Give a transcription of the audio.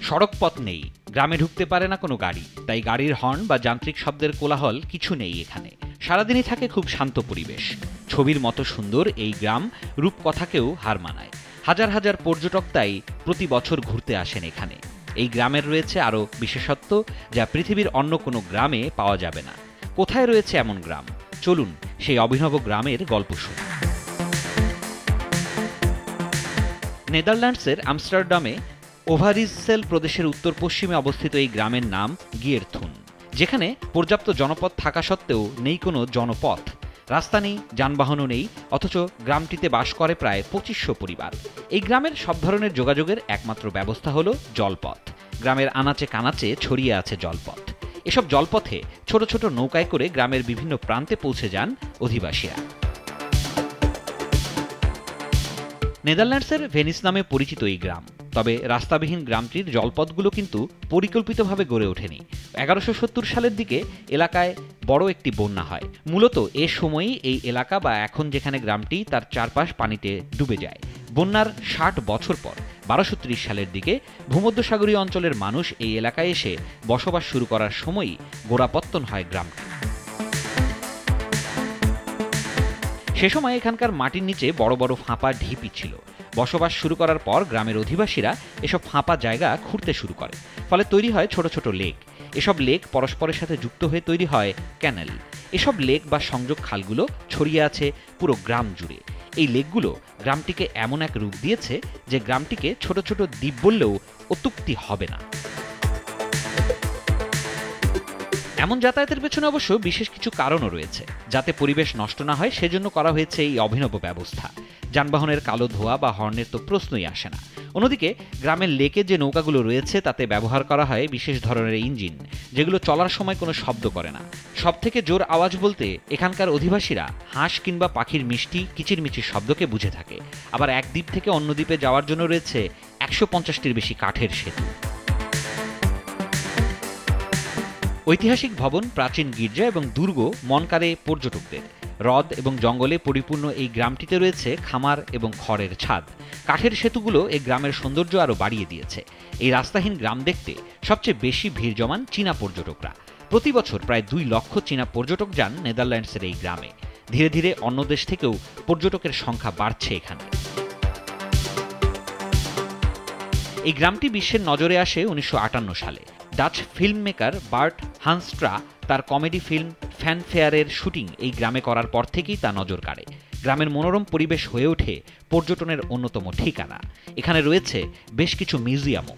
সড়ক পথ নেই, গ্রামে ঢুকতে পারে না কোনো গাড়ি, তাই গাড়ির হর্ন বা যান্ত্রিক শব্দের কোলাহল কিছু নেই এখানে। সারাদিনই থাকে খুব শান্ত পরিবেশ। ছবির মতো সুন্দর এই গ্রাম রূপকথাকেও হার মানায়। হাজার হাজার পর্যটক তাই প্রতি বছর ঘুরতে আসেন এখানে। এই গ্রামের রয়েছে আরও বিশেষত্ব যা পৃথিবীর অন্য কোনো গ্রামে পাওয়া যাবে না। কোথায় রয়েছে এমন গ্রাম? চলুন সেই অভিনব গ্রামের গল্প শুনি। নেদারল্যান্ডসের আমস্টারডামে ওভারিজসেল প্রদেশের উত্তর পশ্চিমে অবস্থিত এই গ্রামের নাম গিয়েরথুন, যেখানে পর্যাপ্ত জনপথ থাকা সত্ত্বেও নেই কোনো জনপথ। রাস্তা নেই, যানবাহনও নেই, অথচ গ্রামটিতে বাস করে প্রায় ২৫০০ পরিবার। এই গ্রামের সব ধরনের যোগাযোগের একমাত্র ব্যবস্থা হলো জলপথ। গ্রামের আনাচে কানাচে ছড়িয়ে আছে জলপথ। এসব জলপথে ছোট ছোট নৌকায় করে গ্রামের বিভিন্ন প্রান্তে পৌঁছে যান অধিবাসীরা। নেদারল্যান্ডসের ভেনিস নামে পরিচিত এই গ্রাম, তবে রাস্তাবিহীন গ্রামটির জলপথগুলো কিন্তু পরিকল্পিতভাবে গড়ে ওঠেনি। ১১৭০ সালের দিকে এলাকায় বড় একটি বন্যা হয়। মূলত এ সময়ই এই এলাকা বা এখন যেখানে গ্রামটি তার চারপাশ পানিতে ডুবে যায়। বন্যার ৬০ বছর পর ১২৩০ সালের দিকে ভূমধ্যসাগরীয় অঞ্চলের মানুষ এই এলাকায় এসে বসবাস শুরু করার সময়ই গোড়াপত্তন হয় গ্রামটি। সে সময় এখানকার মাটির নিচে বড় বড় ফাঁপা ঢিপি ছিল। বসবাস শুরু করার পর গ্রামের অধিবাসীরা এসব ফাঁপা জায়গা খুঁড়তে শুরু করে। ফলে তৈরি হয় ছোট ছোট লেক। এসব লেক পরস্পরের সাথে যুক্ত হয়ে তৈরি হয় ক্যানেল। এসব লেক বা সংযোগ খালগুলো ছড়িয়ে আছে পুরো গ্রাম জুড়ে। এই লেকগুলো গ্রামটিকে এমন এক রূপ দিয়েছে যে গ্রামটিকে ছোট ছোট দ্বীপ বললেও অত্যুক্তি হবে না। এমন যাতায়াতের পেছনে অবশ্য বিশেষ কিছু কারণও রয়েছে। যাতে পরিবেশ নষ্ট না হয় সেজন্য করা হয়েছে এই অভিনব ব্যবস্থা। যানবাহনের কালো ধোঁয়া বা হর্নের তো প্রশ্নই আসে না। অন্যদিকে গ্রামের লেকে যে নৌকাগুলো রয়েছে তাতে ব্যবহার করা হয় বিশেষ ধরনের ইঞ্জিন, যেগুলো চলার সময় কোনো শব্দ করে না। সবথেকে জোর আওয়াজ বলতে এখানকার অধিবাসীরা হাঁস কিংবা পাখির মিষ্টি কিচিরমিচির শব্দকে বুঝে থাকে। আবার এক দ্বীপ থেকে অন্য দ্বীপে যাওয়ার জন্য রয়েছে ১৫০টির বেশি কাঠের সেতু। ঐতিহাসিক ভবন, প্রাচীন গির্জা এবং দুর্গ মন কাড়ে পর্যটকদের। হ্রদ এবং জঙ্গলে পরিপূর্ণ এই গ্রামটিতে রয়েছে খামার এবং খড়ের ছাদ। কাঠের সেতুগুলো এই গ্রামের সৌন্দর্য আরও বাড়িয়ে দিয়েছে। এই রাস্তাহীন গ্রাম দেখতে সবচেয়ে বেশি ভিড় জমান চীনা পর্যটকরা। প্রতি বছর প্রায় ২ লক্ষ চীনা পর্যটক যান নেদারল্যান্ডসের এই গ্রামে। ধীরে ধীরে অন্য দেশ থেকেও পর্যটকের সংখ্যা বাড়ছে এখানে। এই গ্রামটি বিশ্বের নজরে আসে ১৯৫৮ সালে। ডাচ ফিল্ম মেকার বার্ট হানস্ট্রা তার কমেডি ফিল্ম ফ্যানফেয়ারের শুটিং এই গ্রামে করার পর থেকেই তা নজর কাড়ে। গ্রামের মনোরম পরিবেশ হয়ে ওঠে পর্যটনের অন্যতম ঠিকানা। এখানে রয়েছে বেশ কিছু মিউজিয়ামও।